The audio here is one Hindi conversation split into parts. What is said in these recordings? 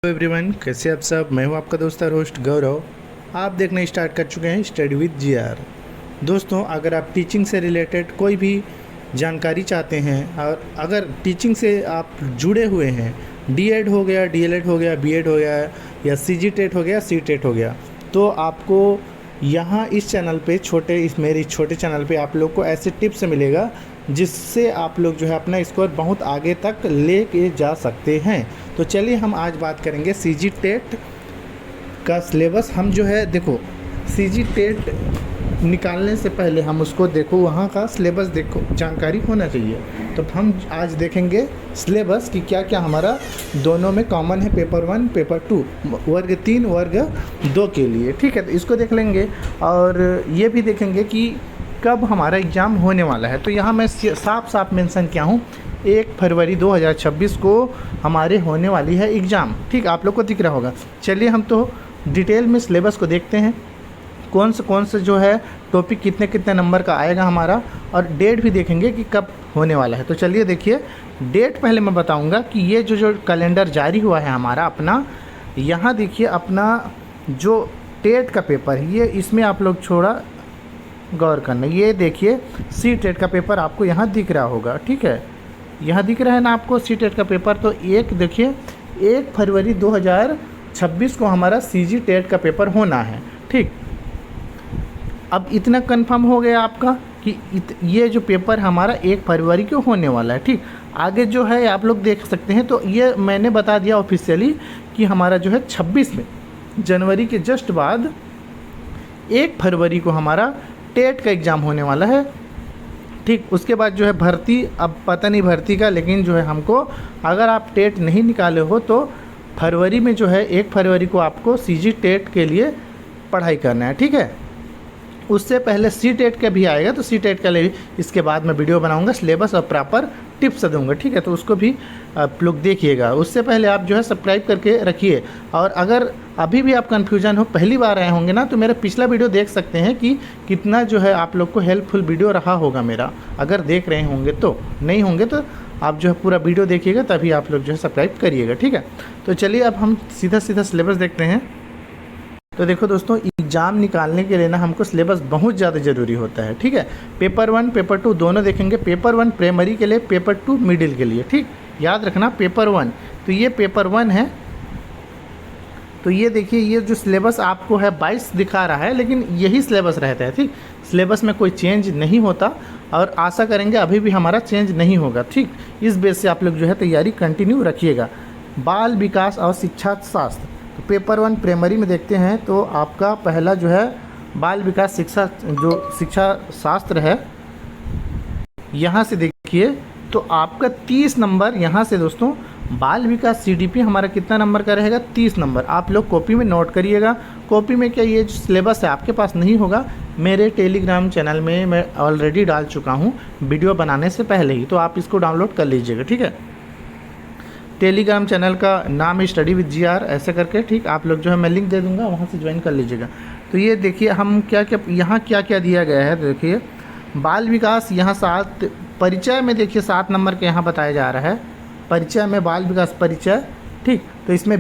हेलो एवरीवन, कैसे आप सब। मैं हूं आपका दोस्त और होस्ट गौरव। आप देखना स्टार्ट कर चुके हैं स्टडी विद जीआर। दोस्तों, अगर आप टीचिंग से रिलेटेड कोई भी जानकारी चाहते हैं और अगर टीचिंग से आप जुड़े हुए हैं, डीएड हो गया, डीएलएड हो गया, बीएड हो गया या सीजीटेट हो गया, सीटेट हो गया, तो आपको यहाँ इस चैनल पे इस मेरे छोटे चैनल पे आप लोग को ऐसे टिप्स मिलेगा जिससे आप लोग जो है अपना स्कोर बहुत आगे तक ले के जा सकते हैं। तो चलिए हम आज बात करेंगे सीजी टेट का सिलेबस। हम जो है देखो, सीजी टेट निकालने से पहले हम उसको देखो, वहाँ का सिलेबस देखो, जानकारी होना चाहिए। तो हम आज देखेंगे सिलेबस कि क्या क्या हमारा दोनों में कॉमन है, पेपर 1 पेपर 2, वर्ग 3 वर्ग 2 के लिए। ठीक है, तो इसको देख लेंगे और ये भी देखेंगे कि कब हमारा एग्ज़ाम होने वाला है। तो यहाँ मैं साफ साफ मेंशन किया हूँ 1 फरवरी 2026 को हमारे होने वाली है एग्ज़ाम। ठीक, आप लोग को दिख रहा होगा। चलिए हम तो डिटेल में सिलेबस को देखते हैं, कौन से जो है टॉपिक कितने कितने नंबर का आएगा हमारा, और डेट भी देखेंगे कि कब होने वाला है। तो चलिए देखिए, डेट पहले मैं बताऊंगा कि ये जो कैलेंडर जारी हुआ है हमारा अपना, यहाँ देखिए अपना जो टेट का पेपर है, ये इसमें आप लोग थोड़ा गौर करना। ये देखिए सी टेट का पेपर आपको यहाँ दिख रहा होगा। ठीक है, यहाँ दिख रहा है ना आपको सी टेट का पेपर। तो एक देखिए 1 फरवरी 2026 को हमारा सीजी टेट का पेपर होना है। ठीक, अब इतना कंफर्म हो गया आपका कि ये जो पेपर हमारा 1 फरवरी को होने वाला है। ठीक, आगे जो है आप लोग देख सकते हैं। तो ये मैंने बता दिया ऑफिशियली कि हमारा जो है 26 में, जनवरी के जस्ट बाद 1 फरवरी को हमारा टेट का एग्ज़ाम होने वाला है। ठीक, उसके बाद जो है भर्ती, अब पता नहीं भर्ती का, लेकिन जो है हमको, अगर आप टेट नहीं निकाले हो तो फरवरी में जो है 1 फरवरी को आपको सीजी टेट के लिए पढ़ाई करना है। ठीक है, उससे पहले सी टेट का भी आएगा, तो सी टेट का लिए इसके बाद मैं वीडियो बनाऊंगा, सिलेबस और प्रॉपर टिप्स दूंगा। ठीक है, तो उसको भी आप लोग देखिएगा। उससे पहले आप जो है सब्सक्राइब करके रखिए। और अगर अभी भी आप कंफ्यूजन हो, पहली बार आए होंगे ना, तो मेरा पिछला वीडियो देख सकते हैं कि कितना जो है आप लोग को हेल्पफुल वीडियो रहा होगा मेरा। अगर देख रहे होंगे तो, नहीं होंगे तो आप जो है पूरा वीडियो देखिएगा, तभी आप लोग जो है सब्सक्राइब करिएगा। ठीक है, तो चलिए अब हम सीधा सिलेबस देखते हैं। तो देखो दोस्तों, एग्ज़ाम निकालने के लिए ना हमको सिलेबस बहुत ज़्यादा ज़रूरी होता है। ठीक है, पेपर 1 पेपर 2 दोनों देखेंगे। पेपर 1 प्राइमरी के लिए, पेपर 2 मिडिल के लिए। ठीक, याद रखना पेपर 1। तो ये पेपर 1 है। तो ये देखिए, ये जो सिलेबस आपको है 22 दिखा रहा है, लेकिन यही सिलेबस रहता है। ठीक, सिलेबस में कोई चेंज नहीं होता और आशा करेंगे अभी भी हमारा चेंज नहीं होगा। ठीक, इस बेस से आप लोग जो है तैयारी कंटिन्यू रखिएगा। बाल विकास और शिक्षा शास्त्र, तो पेपर 1 प्राइमरी में देखते हैं। तो आपका पहला जो है बाल विकास शिक्षा शास्त्र है। यहाँ से देखिए, तो आपका 30 नंबर यहाँ से दोस्तों, बाल विकास सीडीपी हमारा कितना नंबर का रहेगा, 30 नंबर। आप लोग कॉपी में नोट करिएगा। कॉपी में क्या, ये जो सिलेबस है आपके पास नहीं होगा, मेरे टेलीग्राम चैनल में मैं ऑलरेडी डाल चुका हूँ वीडियो बनाने से पहले ही, तो आप इसको डाउनलोड कर लीजिएगा। ठीक है, टेलीग्राम चैनल का नाम है स्टडी विद जीआर ऐसे करके। ठीक, आप लोग जो है मैं लिंक दे दूंगा, वहाँ से ज्वाइन कर लीजिएगा। तो ये देखिए हम क्या क्या यहाँ क्या दिया गया है। देखिए बाल विकास, यहाँ 7 परिचय में देखिए 7 नंबर के यहाँ बताया जा रहा है। परिचय में बाल विकास परिचय। ठीक, तो इसमें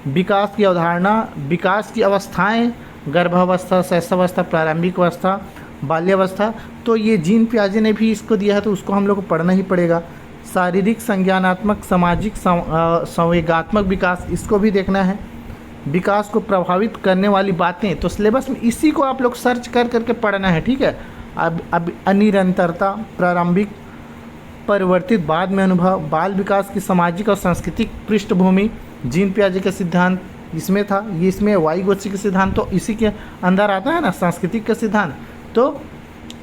विकास की अवधारणा, विकास की अवस्थाएँ, गर्भावस्था, शैशवावस्था, प्रारंभिक अवस्था, बाल्यावस्था। तो ये जीन पियाजे ने भी इसको दिया है, तो उसको हम लोग को पढ़ना ही पड़ेगा। शारीरिक, संज्ञानात्मक, सामाजिक, संवेगात्मक विकास, इसको भी देखना है। विकास को प्रभावित करने वाली बातें, तो सिलेबस में इसी को आप लोग सर्च कर करके पढ़ना है। ठीक है, अब अनिरंतरता, प्रारंभिक, परिवर्तित, बाद में अनुभव, बाल विकास की सामाजिक और सांस्कृतिक पृष्ठभूमि, जीन पियाजे का सिद्धांत इसमें था, ये इसमें वाइगोत्स्की का सिद्धांत तो इसी के अंदर आता है ना, सांस्कृतिक का सिद्धांत, तो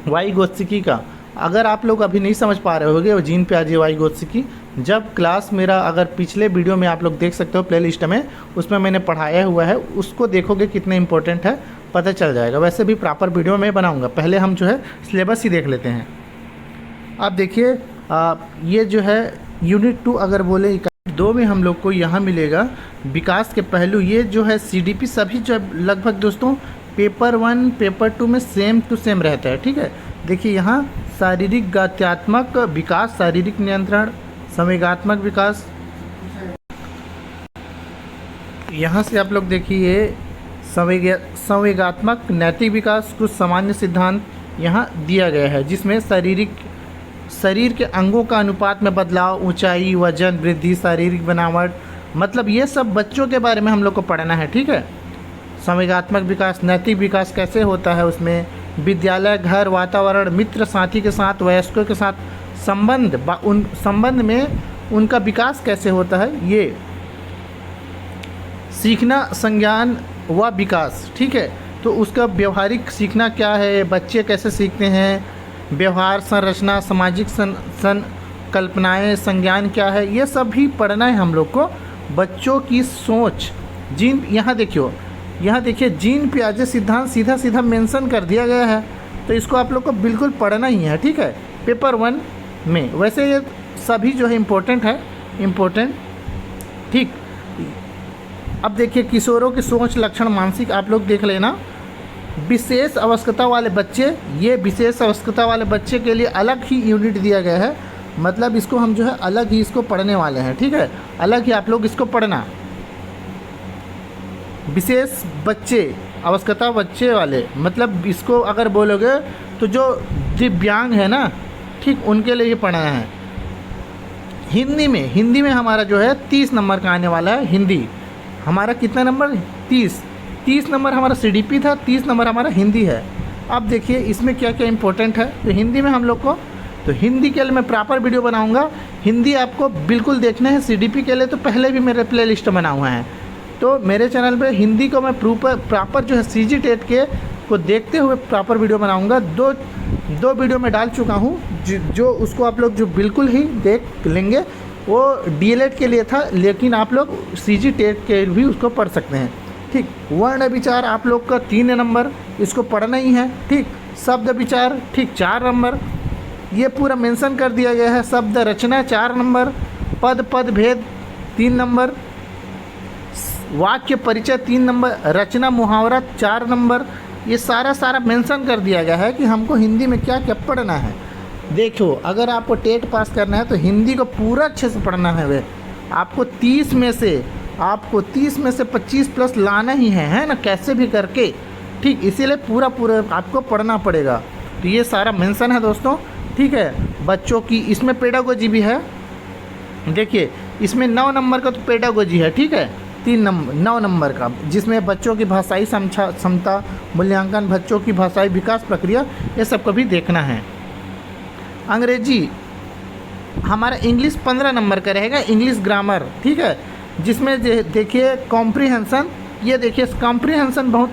वाइगोत्स्की का। अगर आप लोग अभी नहीं समझ पा रहे होंगे वो जीन पियाजे वाइगोत्स्की, जब क्लास मेरा, अगर पिछले वीडियो में आप लोग देख सकते हो प्लेलिस्ट में, उसमें मैंने पढ़ाया हुआ है, उसको देखोगे कितने इंपॉर्टेंट है पता चल जाएगा। वैसे भी प्रॉपर वीडियो में बनाऊंगा, पहले हम जो है सिलेबस ही देख लेते हैं। अब देखिए ये जो है यूनिट 2 अगर बोले 2 में हम लोग को यहाँ मिलेगा विकास के पहलू। ये जो है सीडीपी सभी जो लगभग दोस्तों पेपर 1 पेपर 2 में सेम टू सेम रहता है। ठीक है, देखिए यहाँ शारीरिक गत्यात्मक विकास, शारीरिक नियंत्रण, संवेगात्मक विकास, यहाँ से आप लोग देखिए संवेगात्मक नैतिक विकास कुछ सामान्य सिद्धांत यहाँ दिया गया है, जिसमें शरीर के अंगों का अनुपात में बदलाव, ऊंचाई, वजन वृद्धि, शारीरिक बनावट, मतलब ये सब बच्चों के बारे में हम लोग को पढ़ना है। ठीक है, संवेगात्मक विकास, नैतिक विकास कैसे होता है, उसमें विद्यालय, घर, वातावरण, मित्र साथी के साथ, वयस्कों के साथ उन संबंध में उनका विकास कैसे होता है, ये सीखना, संज्ञान व विकास। ठीक है, तो उसका व्यवहारिक सीखना क्या है, बच्चे कैसे सीखते हैं, व्यवहार संरचना, सामाजिक संकल्पनाएँ, संज्ञान क्या है, ये सब भी पढ़ना है हम लोग को। बच्चों की सोच, जीन, यहाँ देखिए जीन पियाजे सिद्धांत सीधा सीधा मेंशन कर दिया गया है, तो इसको आप लोग को बिल्कुल पढ़ना ही है। ठीक है, पेपर 1 में। वैसे ये सभी जो है इम्पोर्टेंट। ठीक, अब देखिए किशोरों की सोच, लक्षण, मानसिक, आप लोग देख लेना। विशेष अवस्था वाले बच्चे, ये विशेष अवस्था वाले बच्चे के लिए अलग ही यूनिट दिया गया है, मतलब इसको हम जो है अलग ही इसको पढ़ने वाले हैं। ठीक है, अलग ही आप लोग इसको पढ़ना। विशेष बच्चे, अवस्था बच्चे वाले, मतलब इसको अगर बोलोगे तो जो दिव्यांग है ना, ठीक, उनके लिए ये पढ़ना है। हिंदी में हमारा जो है 30 नंबर का आने वाला है। हिंदी हमारा कितना नंबर, 30 नंबर हमारा सीडीपी था, 30 नंबर हमारा हिंदी है। अब देखिए इसमें क्या क्या इंपॉर्टेंट है, तो हिंदी में हम लोग को, तो हिंदी के लिए मैं प्रॉपर वीडियो बनाऊंगा। हिंदी आपको बिल्कुल देखना है। सीडीपी के लिए तो पहले भी मेरे प्लेलिस्ट बना हुआ है, तो मेरे चैनल पे हिंदी को मैं प्रॉपर जो है सीजी टेट के को देखते हुए प्रॉपर वीडियो बनाऊंगा। दो वीडियो में डाल चुका हूँ, जो उसको आप लोग जो बिल्कुल ही देख लेंगे। वो डीएलएड के लिए था, लेकिन आप लोग सीजी टेट के भी उसको पढ़ सकते हैं। ठीक, वर्ण विचार आप लोग का 3 नंबर, इसको पढ़ना ही है। ठीक, शब्द विचार, ठीक, 4 नंबर, ये पूरा मेंशन कर दिया गया है। शब्द रचना 4 नंबर, पद भेद 3 नंबर, वाक्य परिचय 3 नंबर, रचना मुहावरा 4 नंबर, ये सारा मेंशन कर दिया गया है कि हमको हिंदी में क्या क्या पढ़ना है। देखो, अगर आपको टेट पास करना है तो हिंदी को पूरा अच्छे से पढ़ना है। वे आपको 30 में से 25 प्लस लाना ही है ना, कैसे भी करके। ठीक, इसीलिए पूरा आपको पढ़ना पड़ेगा। तो ये सारा मेंशन है दोस्तों। ठीक है, बच्चों की इसमें पेडागोजी भी है। देखिए इसमें 9 नंबर का तो पेडागोजी है। ठीक है, 9 नंबर का, जिसमें बच्चों की भाषाई क्षमता मूल्यांकन, बच्चों की भाषाई विकास प्रक्रिया, ये सब को भी देखना है। अंग्रेजी हमारा इंग्लिश 15 नंबर का रहेगा, इंग्लिश ग्रामर। ठीक है, जिसमें देखिए कॉम्प्रीहेंसन, ये देखिए कॉम्प्रीहेंसन बहुत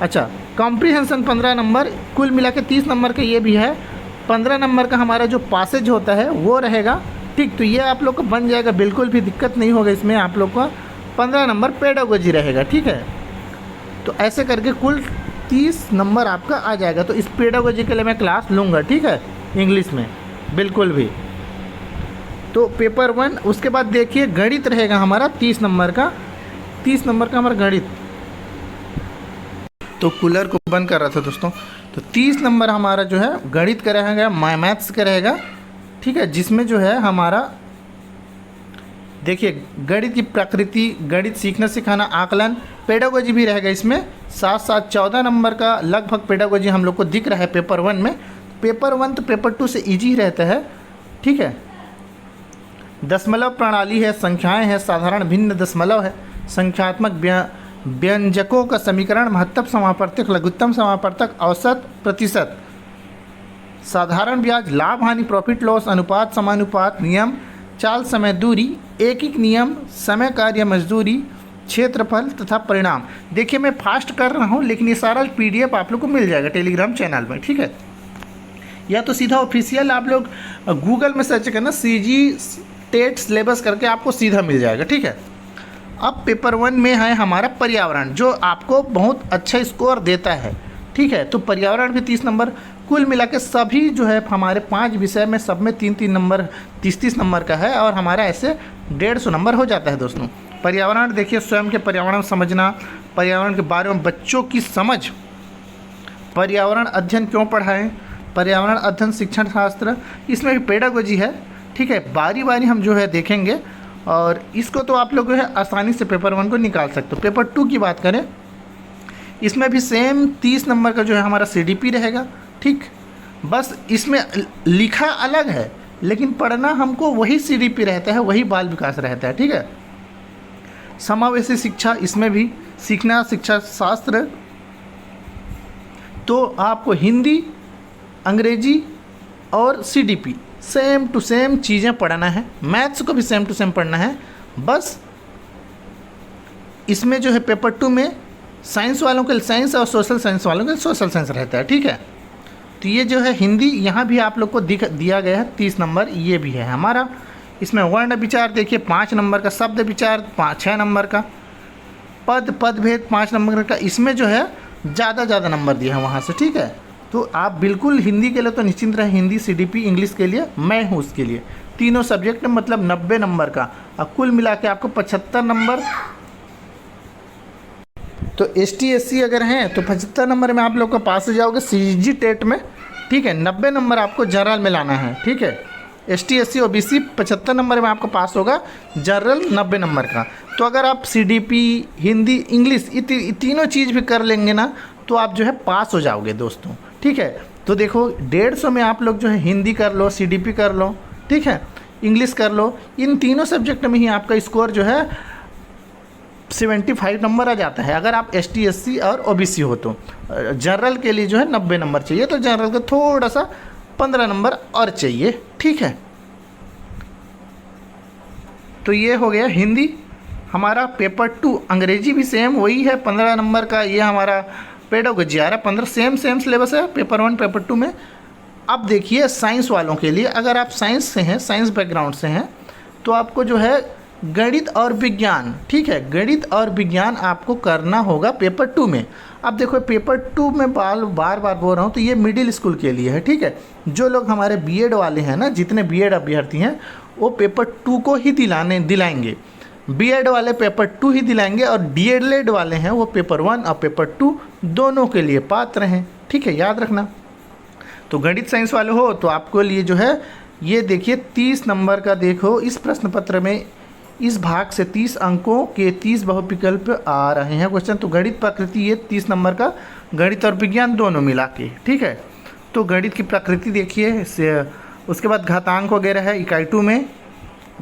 अच्छा, कॉम्प्रीहेंसन 15 नंबर, कुल मिला के 30 नंबर का ये भी है। 15 नंबर का हमारा जो पासेज होता है वो रहेगा। ठीक, तो ये आप लोग को बन जाएगा, बिल्कुल भी दिक्कत नहीं होगा इसमें। आप लोग का 15 नंबर पेडागोजी रहेगा। ठीक है, तो ऐसे करके कुल 30 नंबर आपका आ जाएगा। तो इस पेडागोजी के लिए मैं क्लास लूँगा। ठीक है, इंग्लिश में बिल्कुल भी। तो पेपर 1, उसके बाद देखिए गणित रहेगा हमारा 30 नंबर का हमारा गणित। तो कूलर को बंद कर रहा था दोस्तों। तो 30 नंबर हमारा जो है गणित का रहेगा, मैथ्स का रहेगा। ठीक है, जिसमें जो है हमारा देखिए गणित की प्रकृति, गणित सीखना सिखाना, आकलन, पेडागोजी भी रहेगा इसमें। साथ 14 नंबर का लगभग पेडागोजी हम लोग को दिख रहा है पेपर 1 में। पेपर 1 तो पेपर 2 से इजी रहता है। ठीक है, दशमलव प्रणाली है, संख्याएं हैं, साधारण भिन्न दशमलव है, संख्यात्मक व्यंजकों का समीकरण, महत्तम समापवर्तक, लघुत्तम समापवर्तक, औसत, प्रतिशत, साधारण ब्याज, लाभ हानि, प्रॉफिट लॉस, अनुपात, समानुपात, नियम, चाल, समय, दूरी, एक नियम, समय, कार्य, मजदूरी, क्षेत्रफल तथा परिणाम। देखिए मैं फास्ट कर रहा हूँ, लेकिन ये सारा PDF आप लोग को मिल जाएगा टेलीग्राम चैनल में। ठीक है, या तो सीधा ऑफिशियल आप लोग गूगल में सर्च करना, सीजी टेट सिलेबस करके आपको सीधा मिल जाएगा। ठीक है, अब पेपर 1 में है हमारा पर्यावरण, जो आपको बहुत अच्छा स्कोर देता है। ठीक है, तो पर्यावरण भी 30 नंबर, कुल मिला के सभी जो है हमारे 5 विषय में सब में 3-3 नंबर, 30-30 नंबर का है, और हमारा ऐसे 150 नंबर हो जाता है दोस्तों। पर्यावरण देखिए, स्वयं के पर्यावरण समझना, पर्यावरण के बारे में बच्चों की समझ, पर्यावरण अध्ययन क्यों पढ़ाएं, पर्यावरण अध्ययन शिक्षण शास्त्र, इसमें भी पेडागोजी है। ठीक है, बारी बारी हम जो है देखेंगे, और इसको तो आप लोग जो है आसानी से पेपर 1 को निकाल सकते हो। पेपर 2 की बात करें, इसमें भी सेम 30 नंबर का जो है हमारा CDP रहेगा, ठीक। बस इसमें लिखा अलग है लेकिन पढ़ना हमको वही CDP रहता है, वही बाल विकास रहता है, ठीक है। समावेशी शिक्षा, इसमें भी सीखना शिक्षा शास्त्र, तो आपको हिंदी, अंग्रेजी और CDP सेम टू सेम चीज़ें पढ़ना है। मैथ्स को भी सेम टू सेम पढ़ना है। बस इसमें जो है पेपर 2 में साइंस वालों के साइंस और सोशल साइंस वालों के सोशल साइंस रहता है, ठीक है। तो ये जो है हिंदी, यहाँ भी आप लोग को दिया गया है 30 नंबर, ये भी है हमारा। इसमें वर्ण विचार देखिए 5 नंबर का, शब्द विचार 6 नंबर का, पद भेद 5 नंबर का। इसमें जो है ज़्यादा नंबर दिया है वहाँ से, ठीक है। तो आप बिल्कुल हिंदी के लिए तो निश्चिंत रहे, हिंदी CDP, इंग्लिश के लिए मैं हूँ उसके लिए। तीनों सब्जेक्ट में मतलब 90 नंबर का, और कुल मिला के आपको 75 नंबर। तो ST SC अगर हैं तो 75 नंबर में आप लोग को पास हो जाओगे CG टेट में, ठीक है। 90 नंबर आपको जनरल में लाना है, ठीक है। ST SC OBC 75 नंबर में आपको पास होगा, जनरल 90 नंबर का। तो अगर आप CDP, हिंदी, इंग्लिश तीनों चीज़ भी कर लेंगे ना तो आप जो है पास हो जाओगे दोस्तों, ठीक है। तो देखो 150 में आप लोग जो है हिंदी कर लो, CDP कर लो, ठीक है, इंग्लिश कर लो, इन तीनों सब्जेक्ट में ही आपका स्कोर जो है 75 नंबर आ जाता है। अगर आप ST SC और OBC हो तो जनरल के लिए जो है 90 नंबर चाहिए, तो जनरल का थोड़ा सा 15 नंबर और चाहिए, ठीक है। तो ये हो गया हिंदी हमारा। पेपर 2 अंग्रेजी भी सेम वही है 15 नंबर का। ये हमारा पेडागोजी आ रहा है 15, सेम सिलेबस है पेपर 1 पेपर 2 में। अब देखिए साइंस वालों के लिए, अगर आप साइंस से हैं, साइंस बैकग्राउंड से हैं, तो आपको जो है गणित और विज्ञान, ठीक है, गणित और विज्ञान आपको करना होगा पेपर 2 में। अब देखो पेपर 2 में बार बार बोल रहा हूँ, तो ये मिडिल स्कूल के लिए है, ठीक है। जो लोग हमारे BEd वाले हैं ना, जितने BEd अभ्यर्थी हैं वो पेपर 2 को ही दिलाएंगे। BEd वाले पेपर 2 ही दिलाएंगे, और DLED वाले हैं वो पेपर 1 और पेपर 2 दोनों के लिए पात्र हैं, ठीक है, याद रखना। तो गणित साइंस वाले हो तो आपको लिए जो है ये देखिए 30 नंबर का, देखो इस प्रश्न पत्र में इस भाग से 30 अंकों के 30 बहुविकल्प आ रहे हैं क्वेश्चन। तो गणित प्रकृति ये 30 नंबर का, गणित और विज्ञान दोनों मिला के, ठीक है। तो गणित की प्रकृति देखिए, उसके बाद घातांक वगैरह है इकाई 2 में,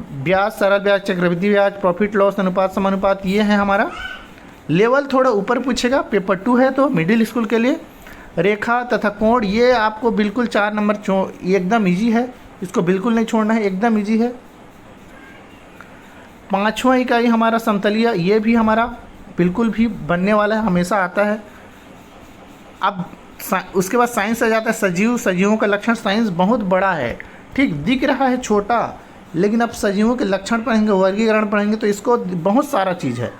ब्याज, सरल ब्याज, चक्रवृद्धि ब्याज, प्रॉफिट लॉस अनुपात, समानुपात, ये है हमारा। लेवल थोड़ा ऊपर पूछेगा, पेपर 2 है तो मिडिल स्कूल के लिए। रेखा तथा कोण, ये आपको बिल्कुल 4 नंबर एकदम ईजी है, इसको बिल्कुल नहीं छोड़ना है, एकदम ईजी है। 5वां इकाई हमारा समतलीय, ये भी हमारा बिल्कुल भी बनने वाला है, हमेशा आता है। अब उसके बाद साइंस आ जाता है, सजीवों का लक्षण। साइंस बहुत बड़ा है, ठीक, दिख रहा है छोटा, लेकिन अब सजीवों के लक्षण पढ़ेंगे, वर्गीकरण पढ़ेंगे, तो इसको बहुत सारा चीज़ है,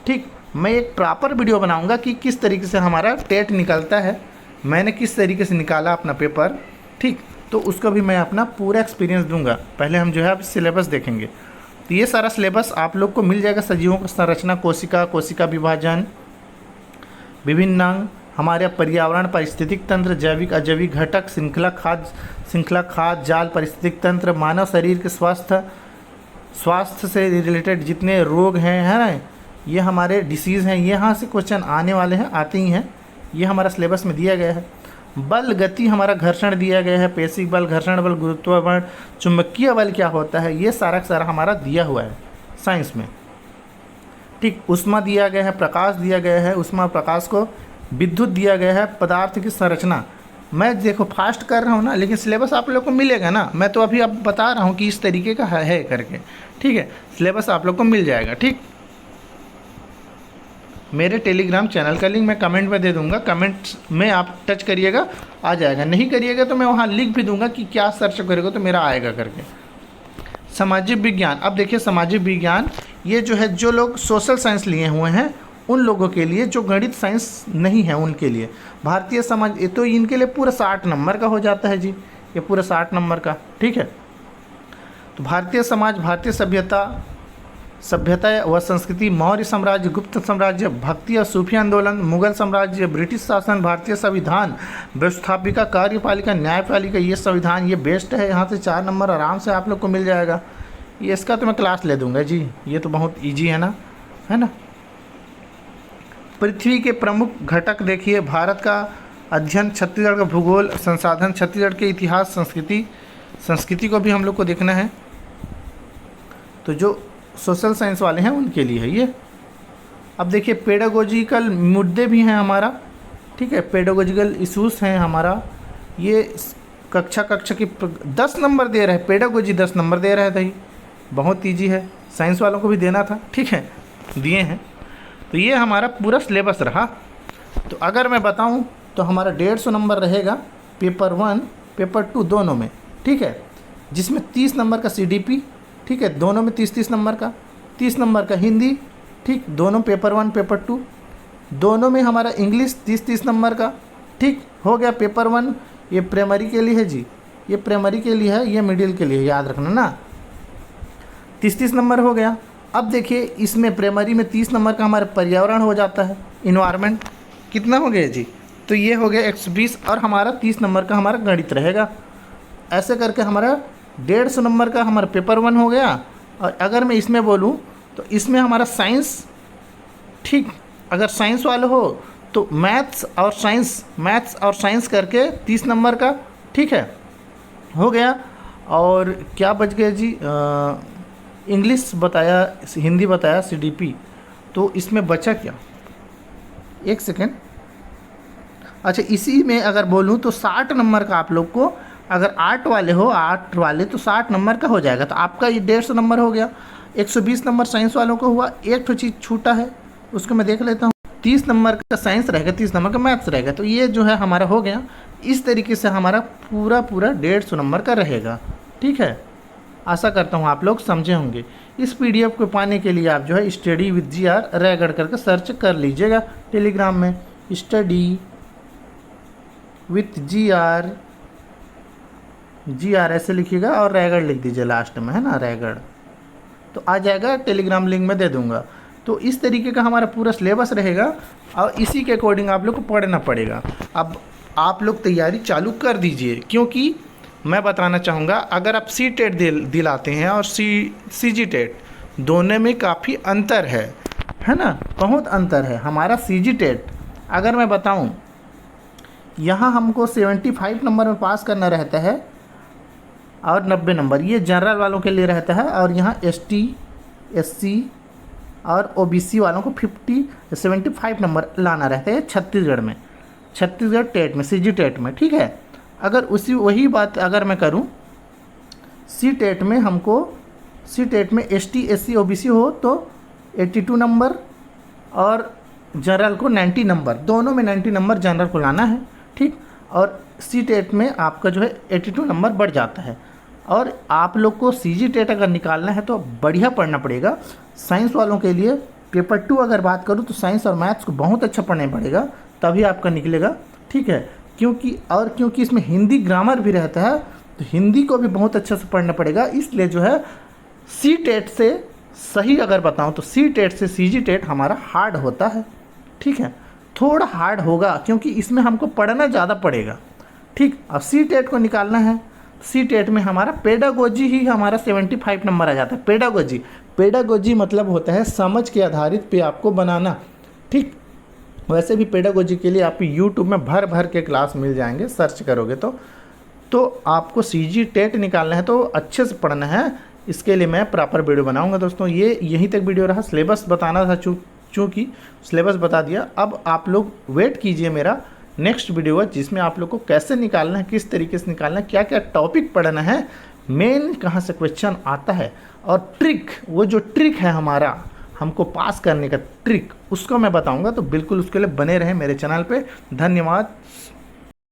ठीक। मैं एक प्रॉपर वीडियो बनाऊंगा कि किस तरीके से हमारा टेट निकलता है, मैंने किस तरीके से निकाला अपना पेपर, ठीक। तो उसका भी मैं अपना पूरा एक्सपीरियंस दूंगा। पहले हम जो है अब सिलेबस देखेंगे। तो ये सारा सिलेबस आप लोग को मिल जाएगा। सजीवों का संरचना, कोशिका विभाजन, विभिन्न अंग, हमारे पर्यावरण, पारिस्थितिक तंत्र, जैविक अजैविक घटक, श्रृंखला खाद्य जाल, पारिस्थितिक तंत्र, मानव शरीर के स्वास्थ्य से रिलेटेड जितने रोग हैं, है ना, ये हमारे डिसीज़ हैं, यहाँ से क्वेश्चन आने वाले हैं, आते ही हैं। ये हमारा सिलेबस में दिया गया है। बल, गति, हमारा घर्षण दिया गया है, पेशिक बल, घर्षण बल, गुरुत्व बल, चुंबकीय बल क्या होता है, ये सारा सारा हमारा दिया हुआ है साइंस में, ठीक। ऊष्मा दिया गया है, प्रकाश दिया गया है, ऊष्मा प्रकाश को, विद्युत दिया गया है, पदार्थ की संरचना। मैं देखो फास्ट कर रहा हूँ ना, लेकिन सिलेबस आप लोग को मिलेगा ना, मैं तो अभी अब बता रहा हूँ कि इस तरीके का है करके, ठीक है। सिलेबस आप लोग को मिल जाएगा, ठीक। मेरे टेलीग्राम चैनल का लिंक मैं कमेंट में दे दूंगा, कमेंट में आप टच करिएगा, आ जाएगा। नहीं करिएगा तो मैं वहाँ लिख भी दूंगा कि क्या सर्च करेगा तो मेरा आएगा करके। सामाजिक विज्ञान, अब देखिए सामाजिक विज्ञान, ये जो है जो लोग सोशल साइंस लिए हुए हैं उन लोगों के लिए, जो गणित साइंस नहीं है उनके लिए। भारतीय समाज, ये तो इनके लिए पूरा 60 नंबर का हो जाता है जी, ये पूरा 60 नंबर का, ठीक है। तो भारतीय समाज, भारतीय सभ्यता व संस्कृति, मौर्य साम्राज्य, गुप्त साम्राज्य, भक्ति और सूफी आंदोलन, मुगल साम्राज्य, ब्रिटिश शासन, भारतीय संविधान, व्यवस्थापिका, कार्यपालिका, न्यायपालिका, ये संविधान, ये बेस्ट है। यहाँ से 4 नंबर आराम से आप लोग को मिल जाएगा। ये इसका तो मैं क्लास ले दूंगा जी, ये तो बहुत इजी है ना, है ना। पृथ्वी के प्रमुख घटक देखिए, भारत का अध्ययन, छत्तीसगढ़ का भूगोल, संसाधन, छत्तीसगढ़ के इतिहास, संस्कृति को भी हम लोग को देखना है। तो जो सोशल साइंस वाले हैं उनके लिए है ये। अब देखिए पेडागोजिकल मुद्दे भी हैं हमारा, ठीक है, पेडागोजिकल इशूज़ हैं हमारा। ये कक्षा की 10 नंबर दे रहे हैं, पेडागोजी 10 नंबर दे रहे थे, बहुत ईजी है, साइंस वालों को भी देना था, ठीक है, दिए हैं। तो ये हमारा पूरा सिलेबस रहा। तो अगर मैं बताऊं तो हमारा 150 नंबर रहेगा पेपर 1 पेपर 2 दोनों में, ठीक है, जिसमें 30 नंबर का CDP, ठीक है, दोनों में 30 नंबर का, 30 नंबर का हिंदी, ठीक, दोनों पेपर 1 पेपर 2, दोनों में हमारा इंग्लिश 30 नंबर का, ठीक हो गया। पेपर 1 ये प्राइमरी के लिए है जी, ये प्राइमरी के लिए है, ये मिडिल के लिए, याद रखना ना, 30 नंबर हो गया। अब देखिए इसमें प्राइमरी में 30 नंबर का हमारा पर्यावरण हो जाता है, इन्वायरमेंट, कितना हो गया जी, तो ये हो गया 120, और हमारा 30 नंबर का हमारा गणित रहेगा। ऐसे करके हमारा 150 नंबर का हमारा पेपर 1 हो गया। और अगर मैं इसमें बोलूँ तो इसमें हमारा साइंस, ठीक, अगर साइंस वाले हो तो मैथ्स और साइंस करके 30 नंबर का, ठीक है, हो गया। और क्या बच गया जी, इंग्लिश बताया, हिंदी बताया, CDP, तो इसमें बचा क्या, एक सेकेंड, अच्छा इसी में अगर बोलूँ तो 60 नंबर का आप लोग को, अगर आर्ट वाले तो 60 नंबर का हो जाएगा। तो आपका ये 150 नंबर हो गया। 120 नंबर साइंस वालों को हुआ। एक तो चीज़ छूटा है, उसको मैं देख लेता हूँ। 30 नंबर का साइंस रहेगा, 30 नंबर का मैथ्स रहेगा। तो ये जो है हमारा हो गया। इस तरीके से हमारा पूरा 150 नंबर का रहेगा, ठीक है। आशा करता हूँ आप लोग समझे होंगे। इस PDF को पाने के लिए आप जो है स्टडी विद GR रायगढ़ करके सर्च कर लीजिएगा टेलीग्राम में, स्टडी विथ GR ऐसे लिखिएगा और रायगढ़ लिख दीजिए लास्ट में, है ना, रायगढ़, तो आ जाएगा। टेलीग्राम लिंक में दे दूंगा। तो इस तरीके का हमारा पूरा सिलेबस रहेगा और इसी के अकॉर्डिंग आप लोग को पढ़ना पड़ेगा। अब आप लोग तैयारी चालू कर दीजिए, क्योंकि मैं बताना चाहूँगा, अगर आप CTET दिलाते हैं और CGTET, दोनों में काफ़ी अंतर है ना, बहुत अंतर है। हमारा CGTET अगर मैं बताऊँ, यहाँ हमको 75 नंबर में पास करना रहता है और 90 नंबर ये जनरल वालों के लिए रहता है, और यहाँ ST SC और OBC वालों को 75 नंबर लाना रहता है छत्तीसगढ़ टेट में, CGTET में, ठीक है। अगर वही बात अगर मैं करूं, CTET में हमको, CTET में ST SC OBC हो तो 82 नंबर और जनरल को 90 नंबर, दोनों में 90 नंबर जनरल को लाना है, ठीक। और CTET में आपका जो है 82 नंबर बढ़ जाता है। और आप लोग को CGTET अगर निकालना है तो बढ़िया पढ़ना पड़ेगा। साइंस वालों के लिए पेपर 2 अगर बात करूँ तो साइंस और मैथ्स को बहुत अच्छा पढ़ना पड़ेगा, तभी आपका निकलेगा, ठीक है। क्योंकि इसमें हिंदी ग्रामर भी रहता है, तो हिंदी को भी बहुत अच्छे से पढ़ना पड़ेगा। इसलिए जो है CTET से, सही अगर बताऊं तो CTET से CGTET हमारा हार्ड होता है, ठीक है, थोड़ा हार्ड होगा, क्योंकि इसमें हमको पढ़ना ज़्यादा पड़ेगा, ठीक। अब CTET को निकालना है, CTET में हमारा पेडागोजी ही हमारा 75 नंबर आ जाता है। पेडागोजी मतलब होता है समझ के आधारित पे आपको बनाना, ठीक। वैसे भी पेडागोजी के लिए आपको YouTube में भर के क्लास मिल जाएंगे, सर्च करोगे तो आपको CGTET निकालना है तो अच्छे से पढ़ना है। इसके लिए मैं प्रॉपर वीडियो बनाऊंगा दोस्तों। ये यहीं तक वीडियो रहा, सिलेबस बताना था, चूँकि सिलेबस बता दिया। अब आप लोग वेट कीजिए मेरा नेक्स्ट वीडियो है, जिसमें आप लोग को कैसे निकालना है, किस तरीके से निकालना है, क्या क्या टॉपिक पढ़ना है, मेन कहाँ से क्वेश्चन आता है, और ट्रिक, वो जो ट्रिक है हमारा हमको पास करने का ट्रिक, उसको मैं बताऊंगा। तो बिल्कुल उसके लिए बने रहें मेरे चैनल पे। धन्यवाद।